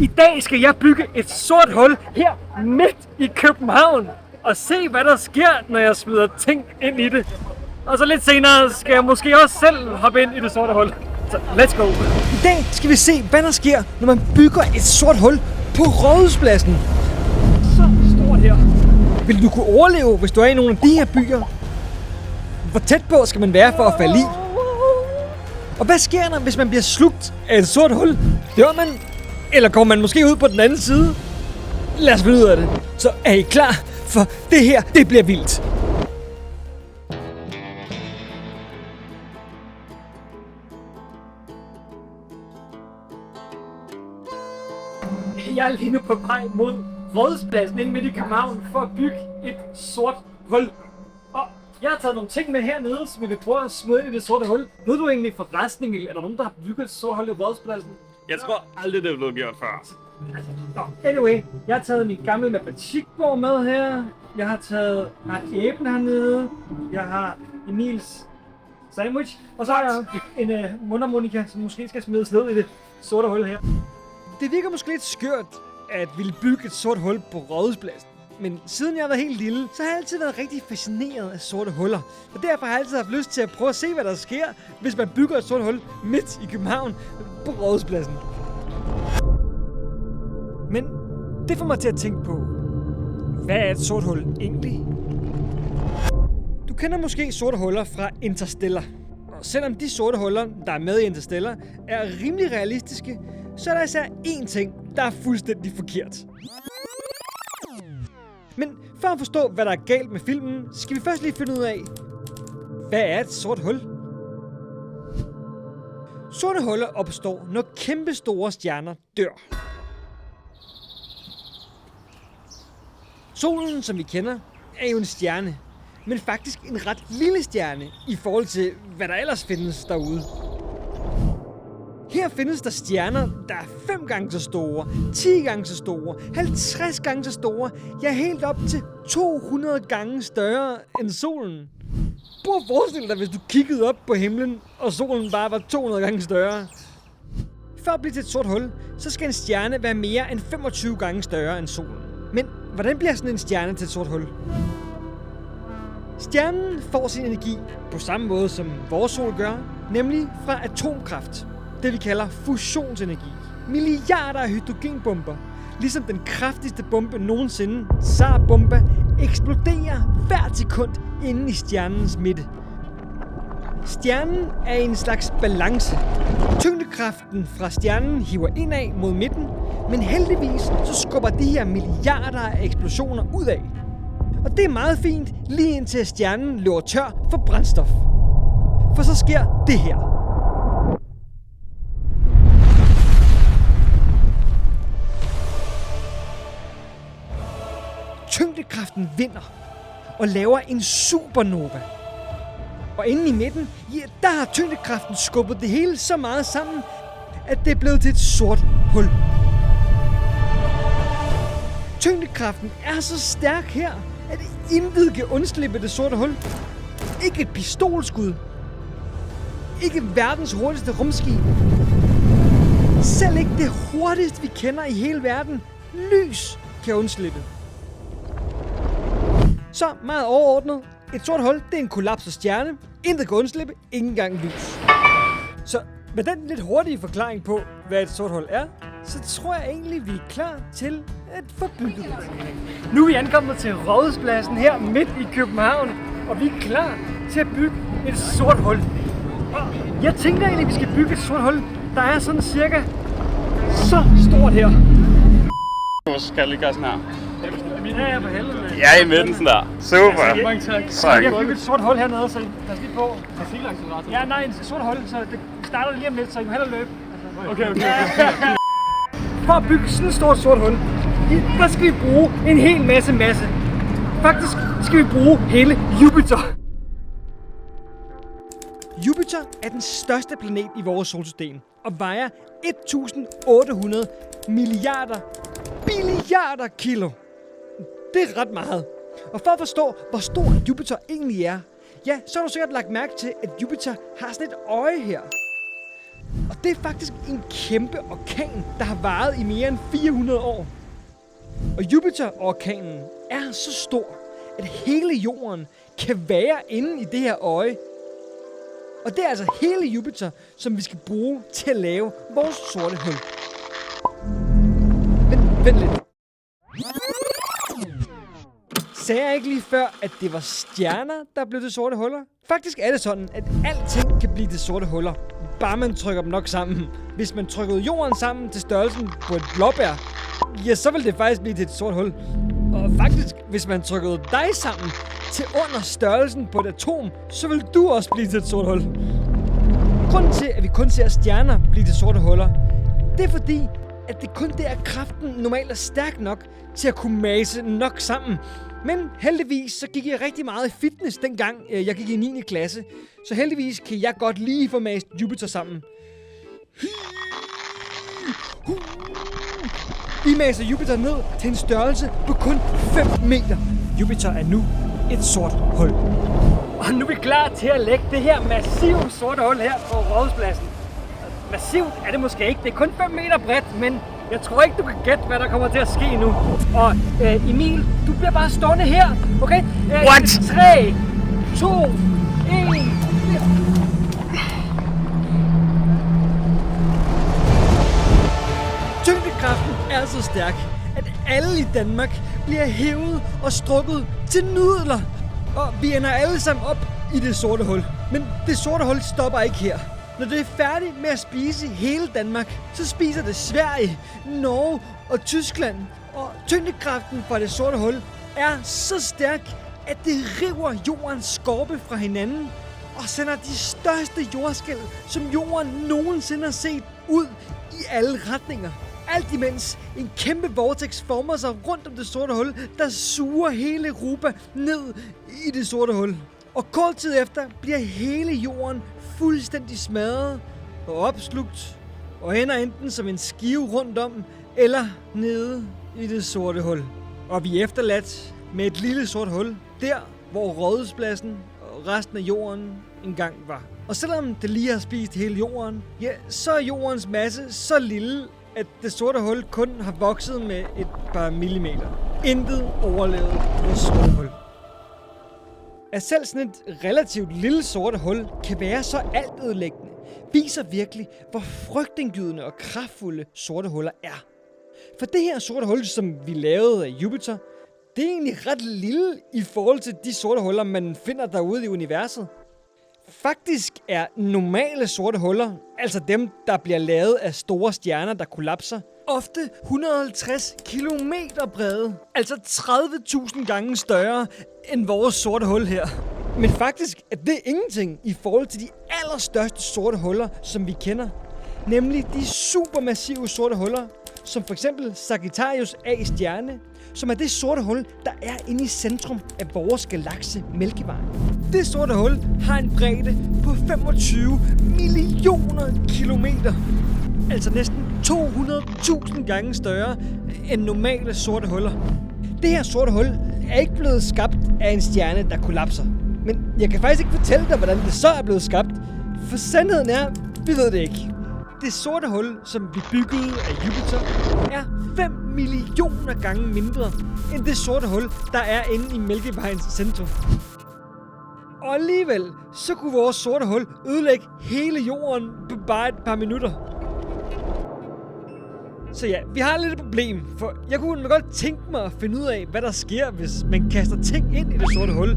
I dag skal jeg bygge et sort hul her midt i København. Og se hvad der sker, når jeg smider ting ind i det. Og så lidt senere skal jeg måske også selv hoppe ind i det sorte hul. Så let's go! I dag skal vi se, hvad der sker, når man bygger et sort hul på Rådhuspladsen. Så stort her. Vil du kunne overleve, hvis du er i nogle af de her byer? Hvor tæt på skal man være for at falde i? Og hvad sker der, hvis man bliver slugt af et sort hul? Dør man? Eller går man måske ud på den anden side? Lad os finde ud af det. Så er I klar? For det her, det bliver vildt. Jeg er lige nu på vej mod Rådhuspladsen inde midt i København for at bygge et sort hul. Og jeg har taget nogle ting med hernede, som vi vil prøve at smide ind i det sorte hul. Ved du egentlig forresten, Emil, er der nogen, der har bygget et sort hul i Rådhuspladsen? Jeg tror aldrig, det er blevet gjort før. Anyway, jeg har taget min gamle matematikbog med her. Jeg har taget æblen hernede. Jeg har Emils sandwich. Og så har jeg en mundharmonika, som måske skal smides ned i det sorte hul her. Det virker måske lidt skørt at ville bygge et sort hul på Rådhuspladsen. Men siden jeg var helt lille, så har jeg altid været rigtig fascineret af sorte huller. Og derfor har jeg altid haft lyst til at prøve at se, hvad der sker, hvis man bygger et sort hul midt i København på Rådhuspladsen. Men det får mig til at tænke på, hvad er et sort hul egentlig? Du kender måske sorte huller fra Interstellar. Og selvom de sorte huller, der er med i Interstellar, er rimelig realistiske, så er der især én ting, der er fuldstændig forkert. Men for at forstå, hvad der er galt med filmen, skal vi først lige finde ud af, hvad er et sort hul? Sorte huller opstår, når kæmpe store stjerner dør. Solen, som vi kender, er jo en stjerne, men faktisk en ret lille stjerne i forhold til, hvad der ellers findes derude. Her findes der stjerner, der er 5 gange så store, 10 gange så store, 50 gange så store, ja helt op til 200 gange større end solen. Prøv at forestille dig, hvis du kiggede op på himlen, og solen bare var 200 gange større. For at blive til et sort hul, så skal en stjerne være mere end 25 gange større end solen. Men hvordan bliver sådan en stjerne til et sort hul? Stjernen får sin energi på samme måde som vores sol gør, nemlig fra atomkraft. Det vi kalder fusionsenergi. Milliarder af hydrogenbomber, ligesom den kraftigste bombe nogensinde, Tsar-bomba, eksploderer hvert sekund inde i stjernens midte. Stjernen er i en slags balance. Tyngdekraften fra stjernen hiver indad mod midten, men heldigvis så skubber de her milliarder af eksplosioner ud af. Og det er meget fint, lige indtil stjernen løber tør for brændstof. For så sker det her. Tyngdekraften vinder og laver en supernova. Og inde i midten, ja, der har tyngdekraften skubbet det hele så meget sammen, at det er blevet til et sort hul. Tyngdekraften er så stærk her, at intet kan undslippe det sorte hul. Ikke et pistolskud. Ikke verdens hurtigste rumskib. Selv ikke det hurtigste vi kender i hele verden, lys, kan undslippe. Så meget overordnet. Et sort hul, det er en kollapset stjerne. Intet kan undslippe, ikke engang lys. Så med den lidt hurtige forklaring på, hvad et sort hul er, så tror jeg egentlig, vi er klar til at få bygget det. Nu er vi ankommet til Rådhuspladsen her midt i København, og vi er klar til at bygge et sort hul. Og jeg tænker egentlig, at vi skal bygge et sort hul, der er sådan cirka så stort her. Nu skal lige gøre sådan her. Ja, jeg er på helvede. Ja, i midten sådan der. Super. Mange tak. Tak. Jeg har bygget et sort hul hernede, så pas lige på. Ja, nej, et sort hul, så det starter lige om lidt, så I må hellere løbe. Okay. For at bygge sådan et stort sort hul, der skal vi bruge en hel masse. Faktisk skal vi bruge hele Jupiter. Jupiter er den største planet i vores solsystem og vejer 1800 billiarder kilo. Det er ret meget. Og for at forstå, hvor stor Jupiter egentlig er, ja, så har du sikkert lagt mærke til, at Jupiter har sådan et øje her. Og det er faktisk en kæmpe orkan, der har varet i mere end 400 år. Og Jupiter-orkanen er så stor, at hele jorden kan være inde i det her øje. Og det er altså hele Jupiter, som vi skal bruge til at lave vores sorte hul. Men vent lidt. Sagde jeg ikke lige før, at det var stjerner, der blev til sorte huller? Faktisk er det sådan, at alting kan blive til sorte huller, bare man trykker dem nok sammen. Hvis man trykkede jorden sammen til størrelsen på et blåbær, ja, så vil det faktisk blive til et sort hul. Og faktisk, hvis man trykkede dig sammen til under størrelsen på et atom, så vil du også blive til et sort hul. Grunden til, at vi kun ser stjerner blive til sorte huller, det er fordi, at det kun der kraften normalt er stærk nok til at kunne mase nok sammen. Men heldigvis så gik jeg rigtig meget i fitness dengang jeg gik i 9. klasse. Så heldigvis kan jeg godt lige få mast Jupiter sammen. Vi maser Jupiter ned til en størrelse på kun 5 meter. Jupiter er nu et sort hul. Og nu er vi klar til at lægge det her massive sorte hul her på Rådhuspladsen. Massivt er det måske ikke. Det er kun 5 meter bredt, men jeg tror ikke, du kan gætte, hvad der kommer til at ske nu. Og Emil, du bliver bare stående her, okay? What? 3, 2, 1... Tyngdekraften er så stærk, at alle i Danmark bliver hævet og strukket til nudler. Og vi ender alle sammen op i det sorte hul. Men det sorte hul stopper ikke her. Når det er færdigt med at spise hele Danmark, så spiser det Sverige, Norge og Tyskland. Og tyngdekraften fra det sorte hul er så stærk, at det river jordens skorpe fra hinanden og sender de største jordskælv, som jorden nogensinde har set, ud i alle retninger. Alt imens en kæmpe vortex former sig rundt om det sorte hul, der suger hele Europa ned i det sorte hul. Og kort tid efter bliver hele jorden fuldstændig smadret og opslugt og ender enten som en skive rundt om eller nede i det sorte hul. Og vi er efterladt med et lille sort hul, der hvor Rådhuspladsen og resten af jorden engang var. Og selvom det lige har spist hele jorden, ja, så er jordens masse så lille, at det sorte hul kun har vokset med et par millimeter. Intet overlevede vores sorte hul. At selv sådan et relativt lille sorte hul kan være så altødelæggende, viser virkelig, hvor frygtindgydende og kraftfulde sorte huller er. For det her sorte hul, som vi lavede af Jupiter, det er egentlig ret lille i forhold til de sorte huller, man finder derude i universet. Faktisk er normale sorte huller, altså dem, der bliver lavet af store stjerner, der kollapser, ofte 150 kilometer brede. Altså 30.000 gange større end vores sorte hul her. Men faktisk er det ingenting i forhold til de allerstørste sorte huller, som vi kender. Nemlig de supermassive sorte huller, som for eksempel Sagittarius A-stjerne, som er det sorte hul, der er inde i centrum af vores galakse Mælkevejen. Det sorte hul har en bredde på 25 millioner kilometer. Altså næsten 200.000 gange større end normale sorte huller. Det her sorte hul er ikke blevet skabt af en stjerne, der kollapser. Men jeg kan faktisk ikke fortælle dig, hvordan det så er blevet skabt. For sandheden er, vi ved det ikke. Det sorte hul, som vi byggede af Jupiter, er 5 millioner gange mindre end det sorte hul, der er inde i Mælkevejens centrum. Og alligevel, så kunne vores sorte hul ødelægge hele jorden på bare et par minutter. Så ja, vi har lidt et problem, for jeg kunne godt tænke mig at finde ud af, hvad der sker, hvis man kaster ting ind i det sorte hul.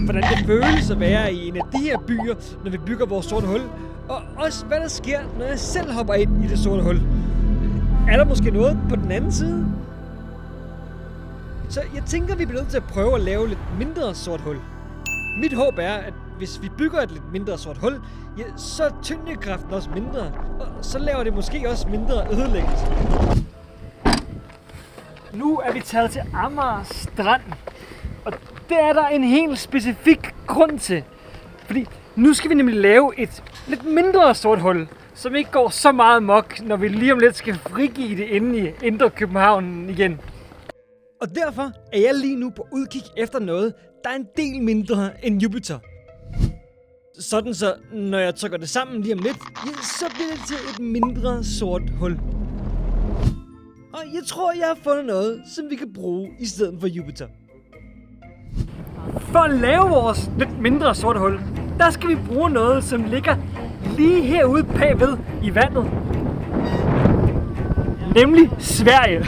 Hvordan det føles at være i en af de her byer, når vi bygger vores sorte hul. Og også hvad der sker, når jeg selv hopper ind i det sorte hul. Er der måske noget på den anden side? Så jeg tænker, vi bliver nødt til at prøve at lave lidt mindre sort hul. Mit håb er, at hvis vi bygger et lidt mindre sort hul, ja, så er tyngdekraften også mindre. Og så laver det måske også mindre ødelæggelse. Nu er vi taget til Amager Strand. Og det er der en helt specifik grund til. Fordi nu skal vi nemlig lave et lidt mindre sort hul, som ikke går så meget mok, når vi lige om lidt skal frigive det inde i Indre København igen. Og derfor er jeg lige nu på udkig efter noget, der er en del mindre end Jupiter. Sådan så, når jeg trykker det sammen lige om lidt, ja, så bliver det til et mindre sort hul. Og jeg tror, jeg har fundet noget, som vi kan bruge i stedet for Jupiter. For at lave vores lidt mindre sorte hul, der skal vi bruge noget, som ligger lige herude bagved i vandet. Nemlig Sverige.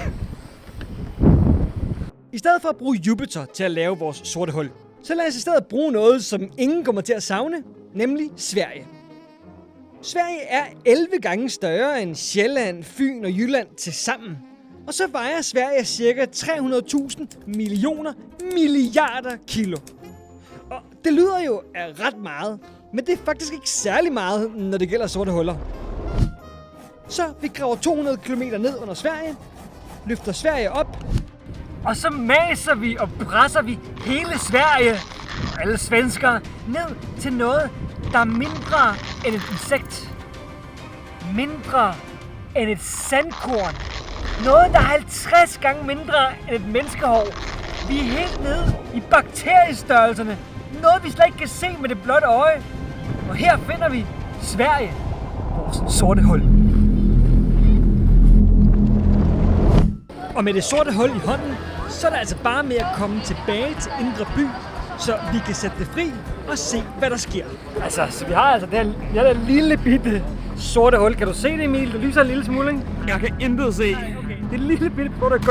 I stedet for at bruge Jupiter til at lave vores sorte hul, så lad os i stedet bruge noget, som ingen kommer til at savne, nemlig Sverige. Sverige er 11 gange større end Sjælland, Fyn og Jylland til sammen. Og så vejer Sverige ca. 300.000 millioner milliarder kilo. Og det lyder jo af ret meget, men det er faktisk ikke særlig meget, når det gælder sorte huller. Så vi graver 200 km ned under Sverige, løfter Sverige op, Og så maser vi og presser vi hele Sverige, alle svenskere, ned til noget, der er mindre end et insekt. Mindre end et sandkorn. Noget, der er 50 gange mindre end et menneskehår. Vi er helt nede i bakteriestørrelserne. Noget, vi slet ikke kan se med det blotte øje. Og her finder vi Sverige, vores sorte hul. og med det sorte hul i hånden, så er der altså bare med at komme tilbage til Indre By, så vi kan sætte det fri og se, hvad der sker. Altså, så vi har altså det her lille bitte sorte hul. Kan du se det, Emil? Det lyser en lille smule, ikke? Jeg kan intet se. Okay. Det er en lille bitte produkt.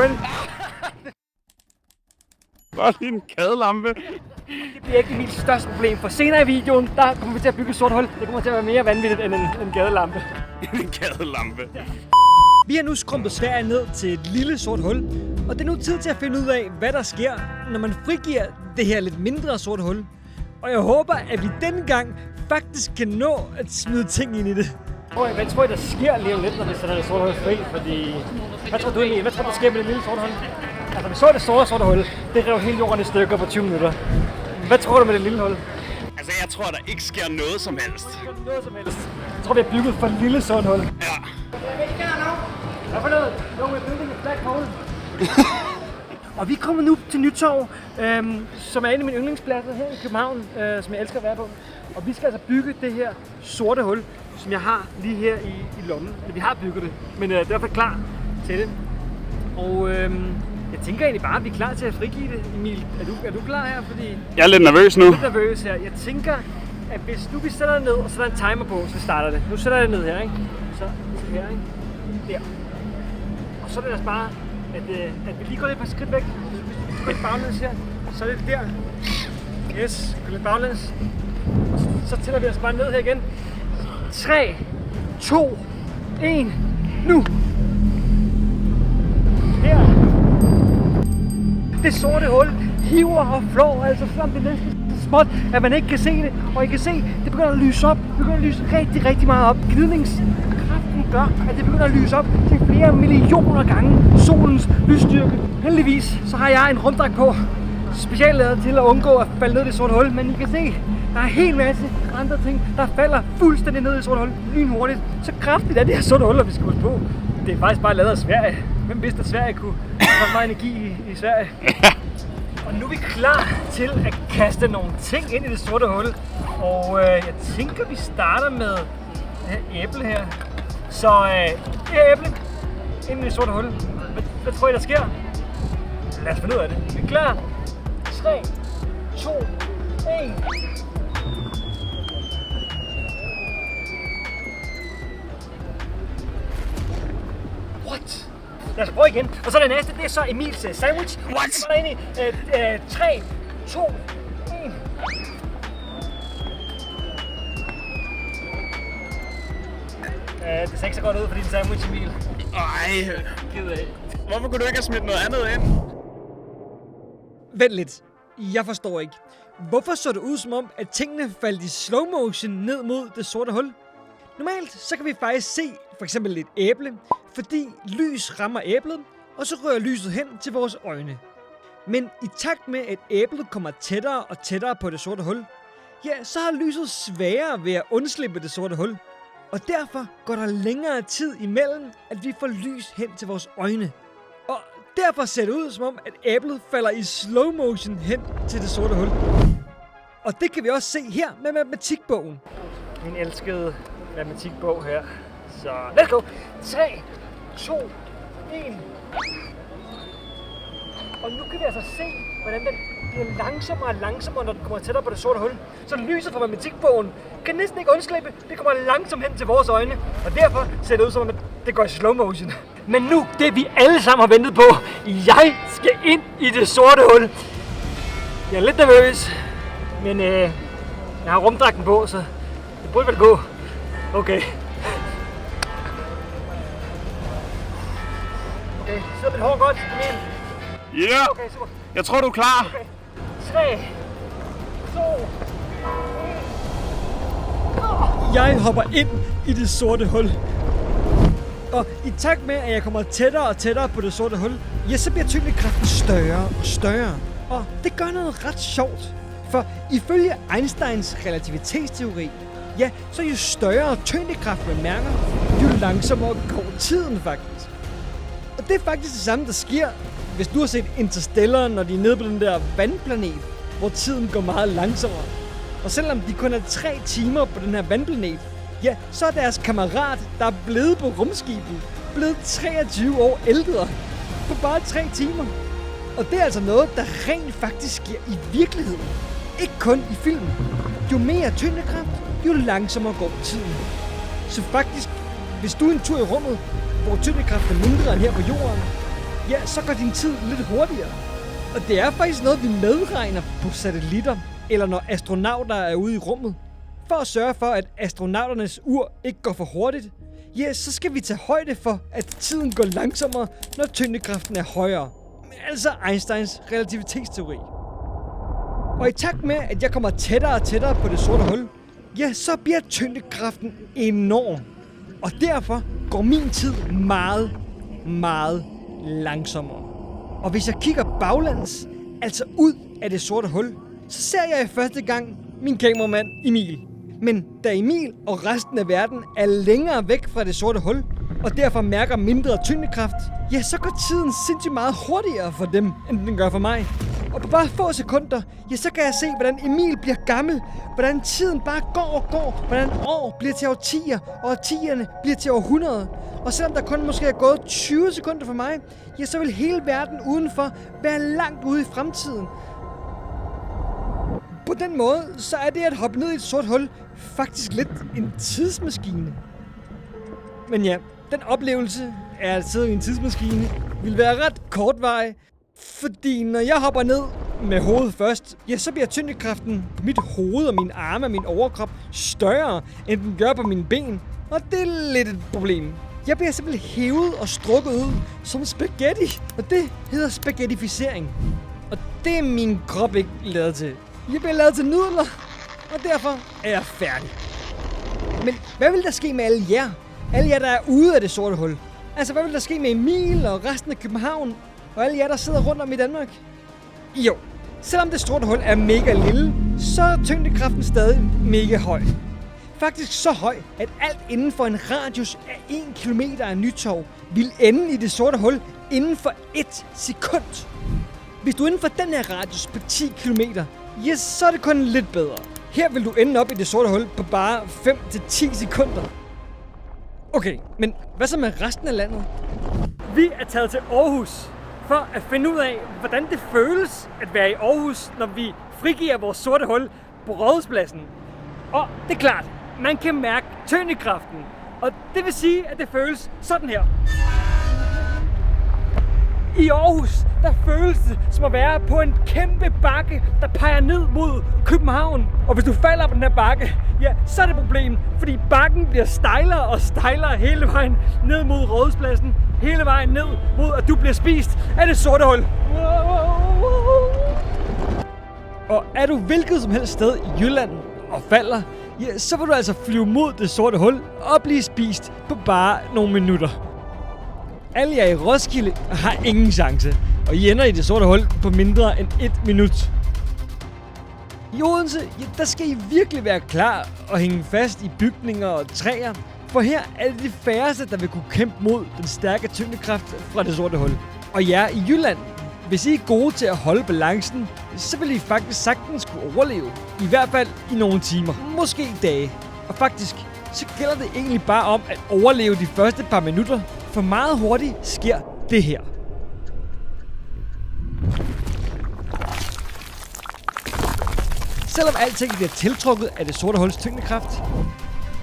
Bare lige en kadelampe. Det bliver ikke Emils største problem, for senere i videoen, der kommer vi til at bygge et sort hul. Det kommer til at være mere vanvittigt end en gadelampe. En kadelampe. Vi har nu skrumpet Sverige ned til et lille sort hul, og det er nu tid til at finde ud af, hvad der sker, når man frigiver det her lidt mindre sorte hul. Og jeg håber, at vi denne gang faktisk kan nå at smide ting ind i det. Hvad tror I, der sker lige om lidt, når vi sætter det sorte hul fri? Fordi, hvad tror du egentlig, hvad tror du, der sker med det lille sorte hul? Altså, vi så det store sorte hul, det rev hele jorden i stykker på 20 minutter. Hvad tror du med det lille hul? Altså, jeg tror, der ikke sker noget som helst. Noget som helst. Jeg tror, vi har bygget for et lille sort hul. Ja. Hvad for noget? No, we're building a black hole. Og vi kommer nu til Nytorv, som er en af mine yndlingspladser her i København, som jeg elsker at være på. Og vi skal altså bygge det her sorte hul, som jeg har lige her i lommen. Vi har bygget det, men det er i hvert fald klar til det. Og jeg tænker egentlig bare, at vi er klar til at frigive det. Emil, er du klar her? Fordi Jeg er lidt nervøs nu. jeg er lidt nervøs her. Jeg tænker, at hvis nu vi sætter det ned, og sætter en timer på, så starter det. Nu sætter jeg det ned her, ikke? Så her, ikke? Der. Og så er det altså bare, at vi lige går lidt et par skridt væk. Hvis vi går lidt baglæns her, så er det der. Yes, gå lidt baglæns. Og så tæller vi altså bare ned her igen. 3, 2, 1, nu! Her. Det sorte hul hiver og flår, altså frem det næsten så småt, at man ikke kan se det. Og I kan se, det begynder at lyse op. Det begynder at lyse rigtig, rigtig meget op. Gnidningskraften gør, at det begynder at lyse op til flere millioner gange solens lysstyrke. Heldigvis så har jeg en rumdragt på, specielt lavet til at undgå at falde ned i det sorte hul. Men I kan se, der er en hel masse andre ting, der falder fuldstændig ned i det sorte hul lynhurtigt. Så kraftigt er det her sorte hul, at vi skal huske på. Det er faktisk bare lavet af Sverige. Hvem vidste, at Sverige kunne få meget energi i Sverige? Og nu er vi klar til at kaste nogle ting ind i det sorte hul. Og jeg tænker, vi starter med det her æble her. Så det her æble ind i det sorte hul. Hvad tror I, der sker? Lad os finde ud af det. Vi er klar. 3, 2, 1. What? Lad os prøve igen. Og så det næste, det er så Emils sandwich. What? Så er der ind i 3, 2, 1. Det ser ikke så godt ud for din sandwich, Emil. Ej. Ked af. Hvorfor kunne du ikke have smidt noget andet ind? Vent lidt. Jeg forstår ikke. Hvorfor så det ud som om, at tingene faldt i slow motion ned mod det sorte hul? Normalt så kan vi faktisk se for eksempel et æble, fordi lys rammer æblet, og så rører lyset hen til vores øjne. Men i takt med, at æblet kommer tættere og tættere på det sorte hul, ja, så har lyset sværere ved at undslippe det sorte hul. Og derfor går der længere tid imellem, at vi får lys hen til vores øjne. Og derfor ser det ud som om, at æblet falder i slow motion hen til det sorte hul. Og det kan vi også se her med matematikbogen. Min elskede matematikbog her. Så let's go. 3, 2, 1. Og nu kan vi altså se, hvordan den bliver langsommere og langsommere, når den kommer tættere på det sorte hul. Så lyset fra matematikbogen kan næsten ikke undslippe. Det kommer langsomt hen til vores øjne. Og derfor ser det ud som, at det går i slow motion. Men nu, det vi alle sammen har ventet på. Jeg skal ind i det sorte hul. Jeg er lidt nervøs, men jeg har rumdragten på, så det burde vel gå. Okay. Okay, sidder mit hår godt, Emil? Ja! Okay, super. Jeg tror, du er klar. Okay. 3, 2, Jeg hopper ind i det sorte hul. Og i takt med, at jeg kommer tættere og tættere på det sorte hul, ja, så bliver tyngdekraften større og større. Og det gør noget ret sjovt. For ifølge Einsteins relativitetsteori, ja, så jo større tyngdekraft man mærker, jo langsommere går tiden faktisk. Og det er faktisk det samme, der sker, hvis du har set Interstellar, når de er nede på den der vandplanet, hvor tiden går meget langsommere. Og selvom de kun er 3 timer på den her vandplanet, ja, så er deres kammerat, der er blevet på rumskibet, blevet 23 år ældre på bare 3 timer. Og det er altså noget, der rent faktisk sker i virkeligheden. Ikke kun i filmen. Jo mere tyngdekraft, jo langsommere går tiden. Så faktisk, hvis du er en tur i rummet, hvor tyngdekraften er mindre end her på jorden, ja, så går din tid lidt hurtigere. Og det er faktisk noget, vi medregner på satellitter, eller når astronauter er ude i rummet. For at sørge for, at astronauternes ur ikke går for hurtigt, ja, så skal vi tage højde for, at tiden går langsommere, når tyngdekraften er højere. Altså Einsteins relativitetsteori. Og i takt med, at jeg kommer tættere og tættere på det sorte hul, ja, så bliver tyngdekraften enorm. Og derfor går min tid meget, meget langsommere. Og hvis jeg kigger baglæns, altså ud af det sorte hul, så ser jeg i første gang min kameramand Emil. Men da Emil og resten af verden er længere væk fra det sorte hul, og derfor mærker mindre tyngdekraft, ja, så går tiden sindssygt meget hurtigere for dem, end den gør for mig. Og på bare få sekunder, ja, så kan jeg se, hvordan Emil bliver gammel, hvordan tiden bare går og går, hvordan år bliver til årtier, og årtierne bliver til århundreder. Og selvom der kun måske er gået 20 sekunder for mig, ja, så vil hele verden udenfor være langt ude i fremtiden. På den måde, så er det at hoppe ned i et sort hul faktisk lidt en tidsmaskine. Men ja, den oplevelse af at sidde i en tidsmaskine vil være ret kortvarig, fordi når jeg hopper ned med hovedet først, ja, så bliver tyngdekraften på mit hoved og mine arme og min overkrop større, end den gør på mine ben, og det er lidt et problem. Jeg bliver simpelthen hævet og strukket ud som spaghetti, og det hedder spaghettificering. Og det er min krop ikke lavet til. Jeg bliver lavet til nudler, og derfor er jeg færdig. Men hvad vil der ske med alle jer? Alle jer, der er ude af det sorte hul. Altså, hvad vil der ske med Emil og resten af København? Og alle jer, der sidder rundt om i Danmark? Jo, selvom det sorte hul er mega lille, så er tyngdekraften stadig mega høj. Faktisk så høj, at alt inden for en radius af 1 kilometer af Nytorv vil ende i det sorte hul inden for 1 sekund. Hvis du er inden for den her radius på 10 kilometer, ja, så er det kun lidt bedre. Her vil du ende op i det sorte hul på bare 5-10 sekunder. Okay, men hvad så med resten af landet? Vi er taget til Aarhus for at finde ud af, hvordan det føles at være i Aarhus, når vi frigiver vores sorte hul på Rådhuspladsen. Og det er klart, man kan mærke tyngdekraften. Og det vil sige, at det føles sådan her. I Aarhus, der føles det som at være på en kæmpe bakke, der peger ned mod København. Og hvis du falder på den her bakke, ja, så er det et problem, fordi bakken bliver stejlere og stejlere hele vejen ned mod Rådhuspladsen. Hele vejen ned mod, at du bliver spist af det sorte hul. Og er du hvilket som helst sted i Jylland og falder, ja, så vil du altså flyve mod det sorte hul og blive spist på bare nogle minutter. Alle jer i Roskilde har ingen chance, og I ender i det sorte hul på mindre end 1 minut. I Odense, ja, der skal I virkelig være klar og hænge fast i bygninger og træer, for her er det de færreste, der vil kunne kæmpe mod den stærke tyngdekraft fra det sorte hul. Og jer i Jylland, hvis I er gode til at holde balancen, så vil I faktisk sagtens kunne overleve. I hvert fald i nogle timer, måske dage. Og faktisk, så gælder det egentlig bare om at overleve de første par minutter, for meget hurtigt sker det her. Selvom alting bliver tiltrukket af det sorte huls tyngdekraft,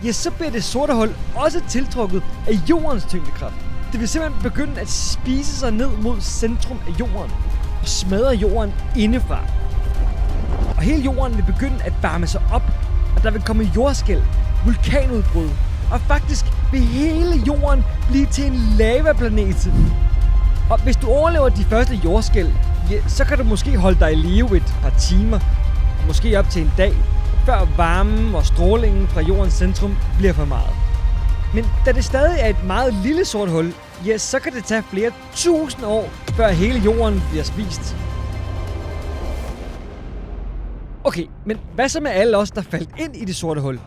ja, så bliver det sorte hul også tiltrukket af jordens tyngdekraft. Det vil simpelthen begynde at spise sig ned mod centrum af jorden og smadre jorden indefra. Og hele jorden vil begynde at varme sig op, og der vil komme jordskælv, vulkanudbrud, og faktisk vil hele jorden blive til en lavaplanet. Og hvis du overlever de første jordskælv, ja, så kan du måske holde dig i live et par timer, måske op til en dag, før varmen og strålingen fra jordens centrum bliver for meget. Men da det stadig er et meget lille sort hul, ja, så kan det tage flere tusind år, før hele jorden bliver spist. Okay, men hvad så med alle os, der faldt ind i det sorte hul?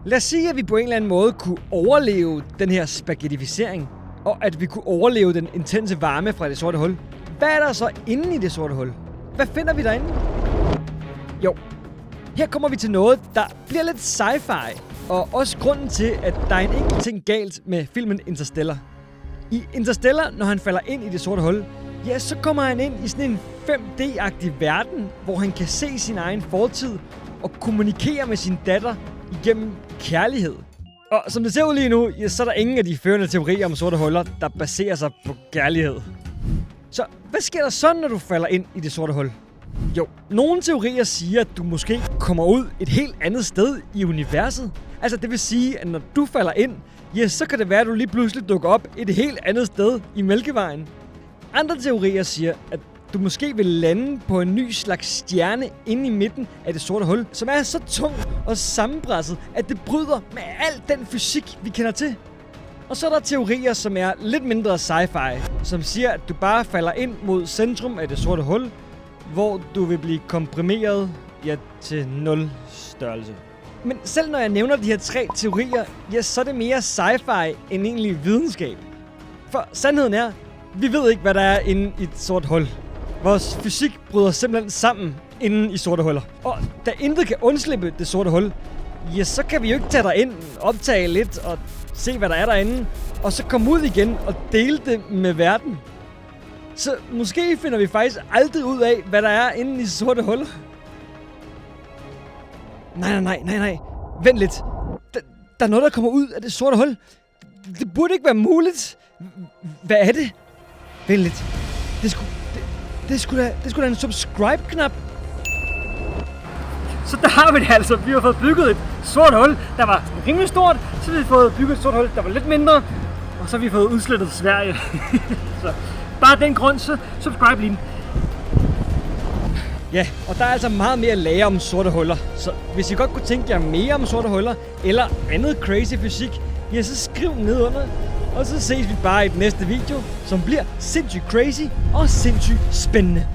Lad os sige, at vi på en eller anden måde kunne overleve den her spaghettificering, og at vi kunne overleve den intense varme fra det sorte hul. Hvad er der så inde i det sorte hul? Hvad finder vi derinde? Jo, her kommer vi til noget, der bliver lidt sci-fi, og også grunden til, at der er en enkelt ting galt med filmen Interstellar. I Interstellar, når han falder ind i det sorte hul, ja, så kommer han ind i sådan en 5D-agtig verden, hvor han kan se sin egen fortid og kommunikere med sin datter igennem kærlighed. Og som det ser ud lige nu, ja, så er der ingen af de førende teorier om sorte huller, der baserer sig på kærlighed. Så hvad sker der så, når du falder ind i det sorte hul? Jo, nogle teorier siger, at du måske kommer ud et helt andet sted i universet. Altså det vil sige, at når du falder ind, ja, så kan det være, at du lige pludselig dukker op et helt andet sted i Mælkevejen. Andre teorier siger, at du måske vil lande på en ny slags stjerne inde i midten af det sorte hul, som er så tung og sammenpresset, at det bryder med al den fysik, vi kender til. Og så er der teorier, som er lidt mindre sci-fi, som siger, at du bare falder ind mod centrum af det sorte hul, hvor du vil blive komprimeret, ja, til 0 størrelse. Men selv når jeg nævner de her 3 teorier, ja, så er det mere sci-fi end egentlig videnskab. For sandheden er, vi ved ikke, hvad der er inde i et sort hul. Vores fysik bryder simpelthen sammen inde i sorte huller. Og da intet kan undslippe det sorte hul, ja, så kan vi jo ikke tage derind, optage lidt og se, hvad der er derinde, og så komme ud igen og dele det med verden. Så måske finder vi faktisk aldrig ud af, hvad der er inde i sorte huller. Nej. Vent lidt. Der er noget, der kommer ud af det sorte hul. Det burde ikke være muligt. Hvad er det? Vent lidt. Det er sgu da en subscribe-knap. Så der har vi det altså. Vi har fået bygget et sort hul, der var rimelig stort. Så har vi fået bygget et sort hul, der var lidt mindre. Og så har vi fået udslettet Sverige. Så bare af den grund, så subscribe lige. Ja, og der er altså meget mere at lære om sorte huller. Så hvis I godt kunne tænke jer mere om sorte huller, eller andet crazy fysik, ja, så skriv nedunder. Og så ses vi bare i den næste video, som bliver sindssygt crazy og sindssygt spændende.